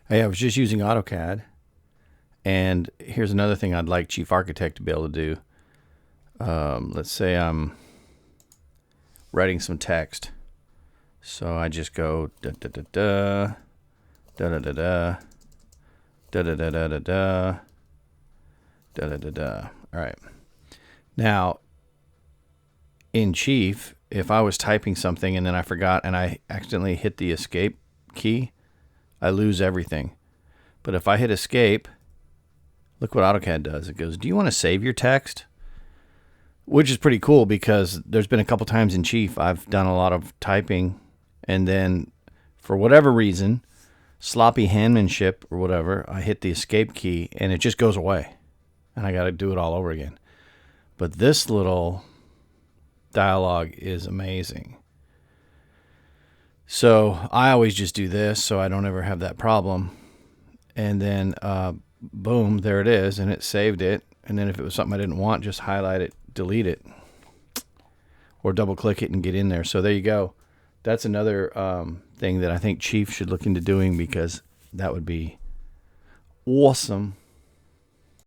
Hey, I was just using AutoCAD, and here's another thing I'd like Chief Architect to be able to do. Let's say I'm writing some text. So I just go da da da da da da da da da da da da da da da da da. All right. Now, in Chief, if I was typing something and then I forgot and I accidentally hit the escape key, I lose everything. But if I hit escape, look what AutoCAD does. It goes, do you want to save your text? Which is pretty cool because there's been a couple times in Chief I've done a lot of typing and then for whatever reason, sloppy handmanship or whatever, I hit the escape key and it just goes away. And I got to do it all over again. But this little dialogue is amazing. So I always just do this so I don't ever have that problem. And then boom, there it is, and it saved it. And then if it was something I didn't want, just highlight it, delete it, or double click it and get in there. So there you go. That's another thing that I think Chief should look into doing because that would be awesome.